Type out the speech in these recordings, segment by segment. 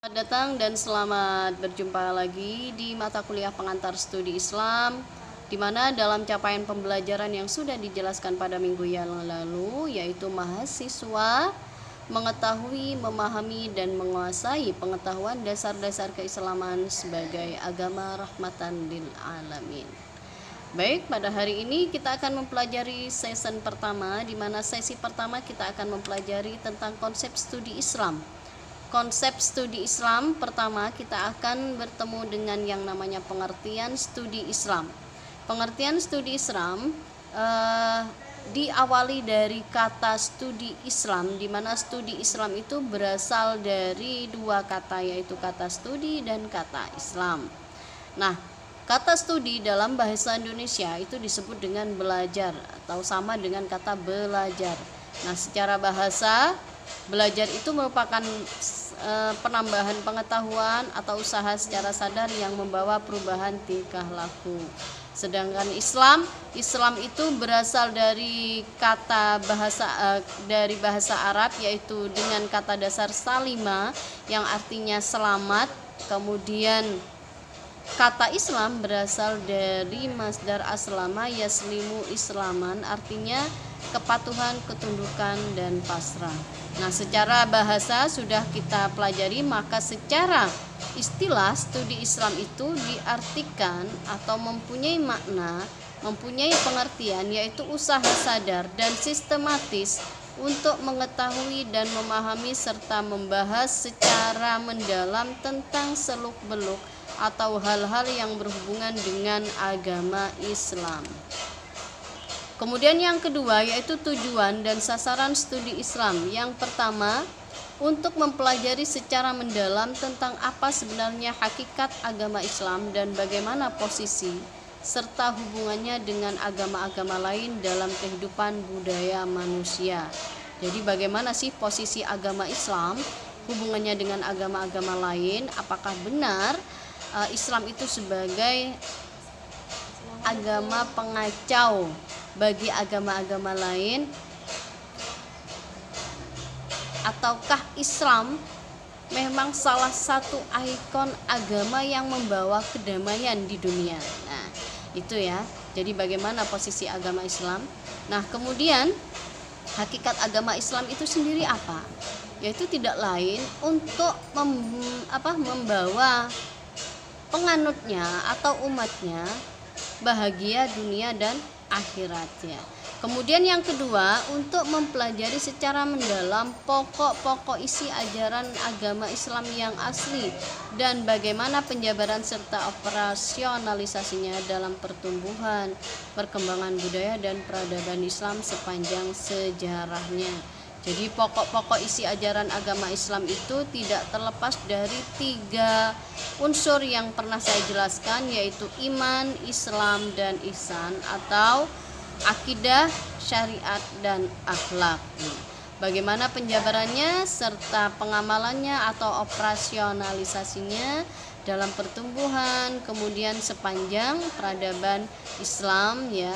Selamat datang dan selamat berjumpa lagi di mata kuliah pengantar studi Islam, di mana dalam capaian pembelajaran yang sudah dijelaskan pada minggu yang lalu, yaitu mahasiswa mengetahui, memahami, dan menguasai pengetahuan dasar-dasar keislaman sebagai agama rahmatan lil alamin. Baik, pada hari ini kita akan mempelajari season pertama, di mana sesi pertama kita akan mempelajari tentang konsep studi Islam. Konsep studi Islam pertama kita akan bertemu dengan yang namanya pengertian studi Islam. Pengertian studi Islam diawali dari kata studi Islam, di mana studi Islam itu berasal dari dua kata, yaitu kata studi dan kata Islam. Nah, kata studi dalam bahasa Indonesia itu disebut dengan belajar atau sama dengan kata belajar. Nah, secara bahasa, belajar itu merupakan penambahan pengetahuan atau usaha secara sadar yang membawa perubahan tingkah laku. Sedangkan Islam itu berasal dari kata dari bahasa Arab, yaitu dengan kata dasar salima yang artinya selamat. Kemudian kata Islam berasal dari masdar aslama yaslimu islaman, artinya kepatuhan, ketundukan, dan pasrah. Nah, secara bahasa sudah kita pelajari, maka secara istilah studi Islam itu diartikan atau mempunyai makna, mempunyai pengertian, yaitu usaha sadar dan sistematis untuk mengetahui dan memahami serta membahas secara mendalam tentang seluk-beluk atau hal-hal yang berhubungan dengan agama Islam. Kemudian yang kedua yaitu tujuan dan sasaran studi Islam. Yang pertama, untuk mempelajari secara mendalam tentang apa sebenarnya hakikat agama Islam dan bagaimana posisi serta hubungannya dengan agama-agama lain dalam kehidupan budaya manusia. Jadi bagaimana sih posisi agama Islam, hubungannya dengan agama-agama lain, apakah benar Islam itu sebagai agama pengacau bagi agama-agama lain, ataukah Islam memang salah satu ikon agama yang membawa kedamaian di dunia. Nah, itu ya. Jadi bagaimana posisi agama Islam? Nah, kemudian hakikat agama Islam itu sendiri apa? Yaitu tidak lain untuk membawa penganutnya atau umatnya bahagia dunia dan akhiratnya. Kemudian yang kedua, untuk mempelajari secara mendalam pokok-pokok isi ajaran agama Islam yang asli dan bagaimana penjabaran serta operasionalisasinya dalam pertumbuhan, perkembangan budaya dan peradaban Islam sepanjang sejarahnya. Jadi pokok-pokok isi ajaran agama Islam itu tidak terlepas dari 3 unsur yang pernah saya jelaskan, yaitu iman, Islam, dan ihsan atau akidah, syariat, dan akhlak. Bagaimana penjabarannya serta pengamalannya atau operasionalisasinya dalam pertumbuhan kemudian sepanjang peradaban Islam ya.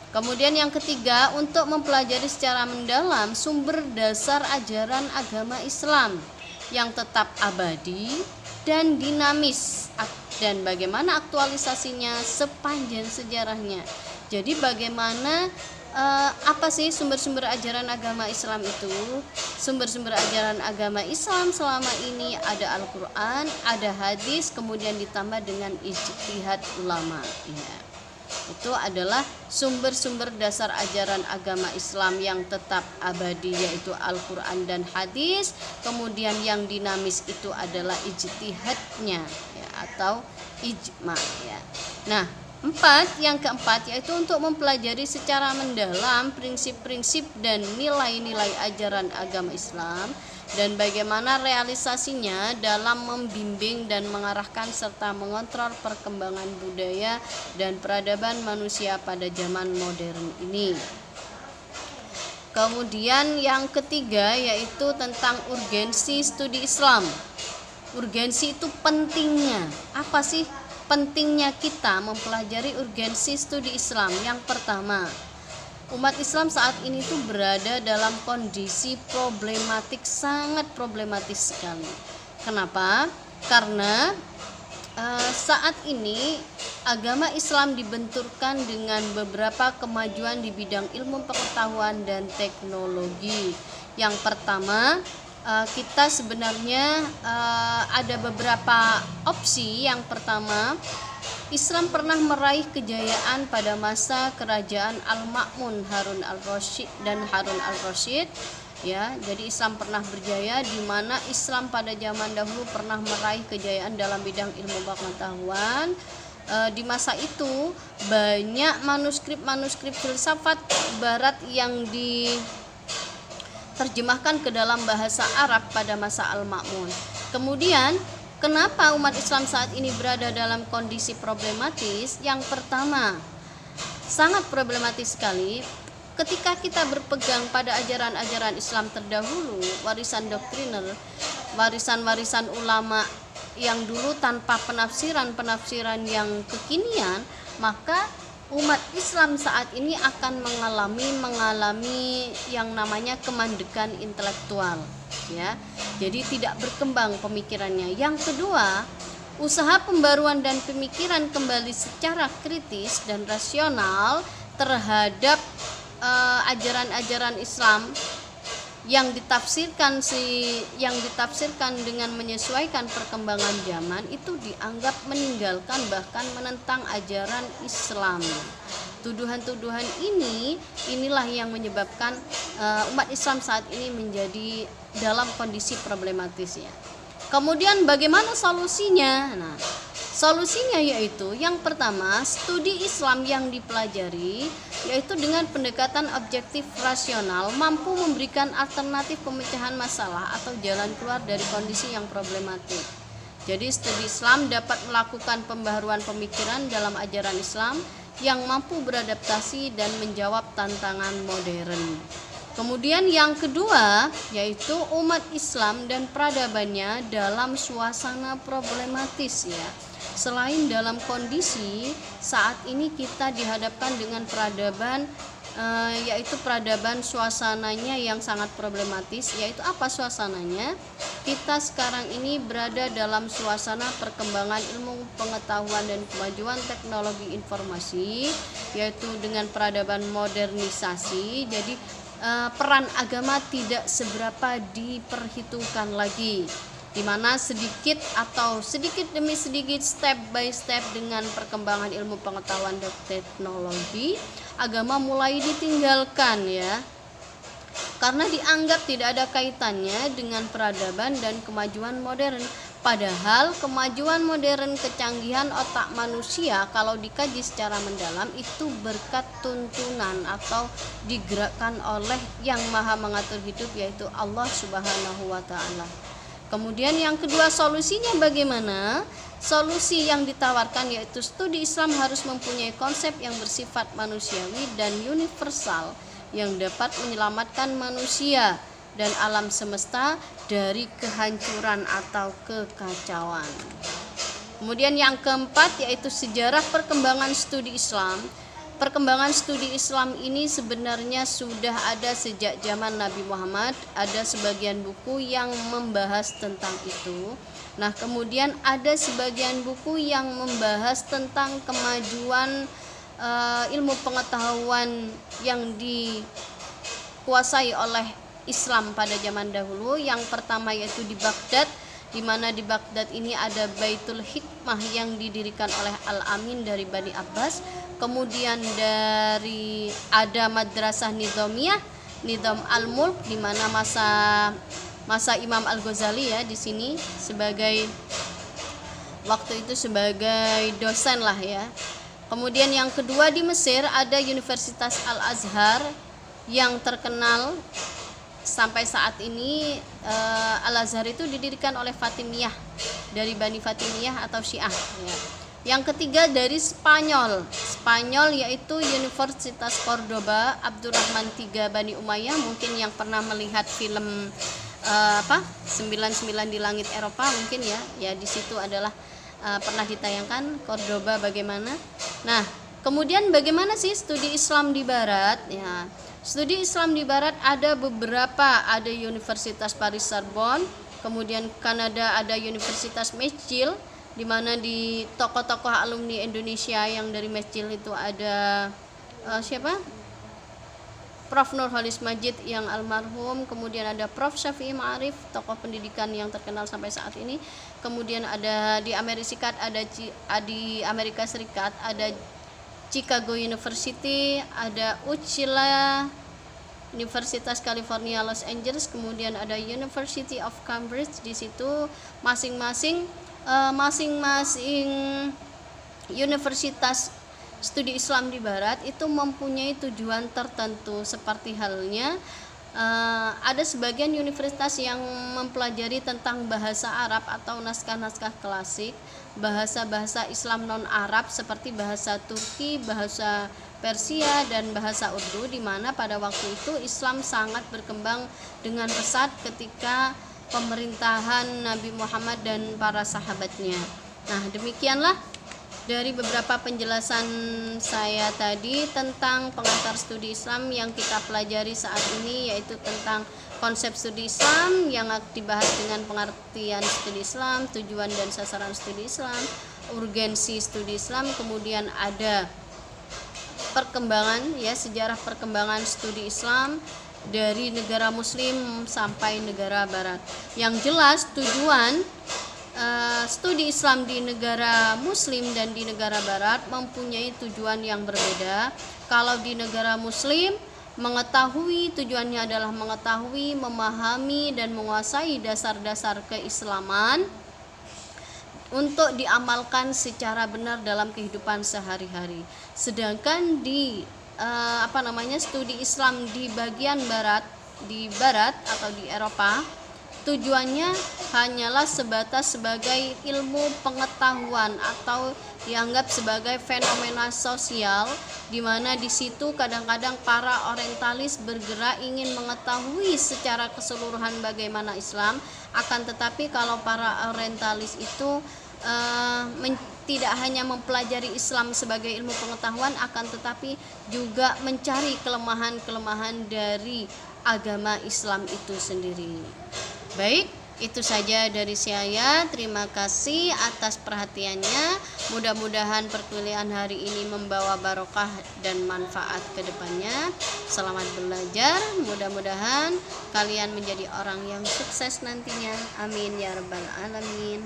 Kemudian yang ketiga, untuk mempelajari secara mendalam sumber dasar ajaran agama Islam yang tetap abadi dan dinamis dan bagaimana aktualisasinya sepanjang sejarahnya. Jadi bagaimana apa sih sumber-sumber ajaran agama Islam itu? Sumber-sumber ajaran agama Islam selama ini ada Al-Quran, ada hadis, kemudian ditambah dengan ijtihad ulama ya. Itu adalah sumber-sumber dasar ajaran agama Islam yang tetap abadi, yaitu Al-Quran dan hadis. Kemudian yang dinamis itu adalah ijtihadnya ya, atau ijma ya. Nah, yang keempat yaitu untuk mempelajari secara mendalam prinsip-prinsip dan nilai-nilai ajaran agama Islam dan bagaimana realisasinya dalam membimbing dan mengarahkan serta mengontrol perkembangan budaya dan peradaban manusia pada zaman modern ini. Kemudian yang ketiga yaitu tentang urgensi studi Islam. Urgensi itu pentingnya. Apa sih pentingnya kita mempelajari urgensi studi Islam? Yang pertama, umat Islam saat ini tuh berada dalam kondisi problematik, sangat problematis sekali. Kenapa? Karena saat ini agama Islam dibenturkan dengan beberapa kemajuan di bidang ilmu pengetahuan dan teknologi. Yang pertama, kita sebenarnya ada beberapa opsi. Yang pertama, Islam pernah meraih kejayaan pada masa kerajaan Al-Ma'mun Harun al-Rasyid. Ya, jadi Islam pernah berjaya, di mana Islam pada zaman dahulu pernah meraih kejayaan dalam bidang ilmu pengetahuan. Di masa itu banyak manuskrip filsafat barat yang diterjemahkan ke dalam bahasa Arab pada masa Al-Ma'mun. Kemudian kenapa umat Islam saat ini berada dalam kondisi problematis? Yang pertama, sangat problematis sekali ketika kita berpegang pada ajaran-ajaran Islam terdahulu, warisan doktriner, warisan ulama yang dulu tanpa penafsiran yang kekinian, maka umat Islam saat ini akan mengalami yang namanya kemandekan intelektual, ya. Jadi tidak berkembang pemikirannya. Yang kedua, usaha pembaruan dan pemikiran kembali secara kritis dan rasional terhadap ajaran-ajaran Islam yang ditafsirkan dengan menyesuaikan perkembangan zaman itu dianggap meninggalkan bahkan menentang ajaran Islam. Tuduhan-tuduhan inilah yang menyebabkan umat Islam saat ini menjadi dalam kondisi problematisnya. Kemudian bagaimana solusinya? Nah, solusinya yaitu yang pertama, studi Islam yang dipelajari yaitu dengan pendekatan objektif rasional mampu memberikan alternatif pemecahan masalah atau jalan keluar dari kondisi yang problematik. Jadi studi Islam dapat melakukan pembaharuan pemikiran dalam ajaran Islam yang mampu beradaptasi dan menjawab tantangan modern. Kemudian yang kedua yaitu umat Islam dan peradabannya dalam suasana problematis, ya. Selain dalam kondisi saat ini kita dihadapkan dengan peradaban yaitu peradaban suasananya yang sangat problematis. Yaitu apa suasananya? Kita sekarang ini berada dalam suasana perkembangan ilmu pengetahuan dan kemajuan teknologi informasi, yaitu dengan peradaban modernisasi. Jadi peran agama tidak seberapa diperhitungkan lagi, di mana sedikit demi sedikit, step by step, dengan perkembangan ilmu pengetahuan dan teknologi, agama mulai ditinggalkan, ya, karena dianggap tidak ada kaitannya dengan peradaban dan kemajuan modern. Padahal kemajuan modern, kecanggihan otak manusia kalau dikaji secara mendalam itu berkat tuntunan atau digerakkan oleh yang maha mengatur hidup, yaitu Allah Subhanahu wa ta'ala. Kemudian yang kedua, solusinya bagaimana? Solusi yang ditawarkan yaitu studi Islam harus mempunyai konsep yang bersifat manusiawi dan universal yang dapat menyelamatkan manusia dan alam semesta dari kehancuran atau kekacauan. Kemudian yang keempat yaitu sejarah perkembangan studi Islam. Perkembangan studi Islam ini sebenarnya sudah ada sejak zaman Nabi Muhammad. Ada sebagian buku yang membahas tentang itu. Nah, kemudian ada sebagian buku yang membahas tentang kemajuan ilmu pengetahuan yang dikuasai oleh Islam pada zaman dahulu. Yang pertama yaitu di Baghdad, di mana di Baghdad ini ada Baitul Hikmah yang didirikan oleh Al-Amin dari Bani Abbas. Kemudian ada Madrasah Nizamiyah, Nizam Al-Mulk, di mana masa Imam Al-Ghazali, ya, di sini waktu itu sebagai dosen lah, ya. Kemudian yang kedua di Mesir ada Universitas Al-Azhar yang terkenal sampai saat ini. Al-Azhar itu didirikan oleh Fatimiyah, dari Bani Fatimiyah atau Syiah, ya. Yang ketiga dari Spanyol yaitu Universitas Cordoba, Abdurrahman III Bani Umayyah. Mungkin yang pernah melihat film 99 di Langit Eropa mungkin, ya di situ adalah pernah ditayangkan Cordoba bagaimana. Nah, kemudian bagaimana sih studi Islam di Barat? Ya, studi Islam di Barat ada beberapa, ada Universitas Paris Sorbonne, Kemudian Kanada ada Universitas McGill, di mana di tokoh-tokoh alumni Indonesia yang dari McGill itu ada siapa? Prof. Nurholis Majid yang almarhum, kemudian ada Prof. Syafi'i Ma'arif, tokoh pendidikan yang terkenal sampai saat ini. Kemudian ada di Amerika Serikat ada Chicago University, ada UCLA, Universitas California Los Angeles, kemudian ada University of Cambridge. Di situ masing-masing universitas studi Islam di Barat itu mempunyai tujuan tertentu, seperti halnya ada sebagian universitas yang mempelajari tentang bahasa Arab atau naskah-naskah klasik, bahasa-bahasa Islam non-Arab seperti bahasa Turki, bahasa Persia, dan bahasa Urdu, di mana pada waktu itu Islam sangat berkembang dengan pesat ketika pemerintahan Nabi Muhammad dan para sahabatnya. Nah, demikianlah dari beberapa penjelasan saya tadi tentang pengantar studi Islam yang kita pelajari saat ini, yaitu tentang konsep studi Islam yang dibahas dengan pengertian studi Islam, tujuan dan sasaran studi Islam, urgensi studi Islam, kemudian ada perkembangan, ya, sejarah perkembangan studi Islam dari negara muslim sampai negara barat. Yang jelas tujuan studi Islam di negara muslim dan di negara barat mempunyai tujuan yang berbeda. Kalau di negara muslim, mengetahui tujuannya adalah mengetahui, memahami, dan menguasai dasar-dasar keislaman untuk diamalkan secara benar dalam kehidupan sehari-hari. Sedangkan di studi Islam di bagian barat, di barat atau di Eropa, tujuannya hanyalah sebatas sebagai ilmu pengetahuan atau dianggap sebagai fenomena sosial, di mana di situ kadang-kadang para orientalis bergerak ingin mengetahui secara keseluruhan bagaimana Islam. Akan tetapi kalau para orientalis itu tidak hanya mempelajari Islam sebagai ilmu pengetahuan, akan tetapi juga mencari kelemahan-kelemahan dari agama Islam itu sendiri. Baik, itu saja dari saya. Terima kasih atas perhatiannya. Mudah-mudahan perkuliahan hari ini membawa barokah dan manfaat ke depannya. Selamat belajar. Mudah-mudahan kalian menjadi orang yang sukses nantinya. Amin ya rabbal alamin.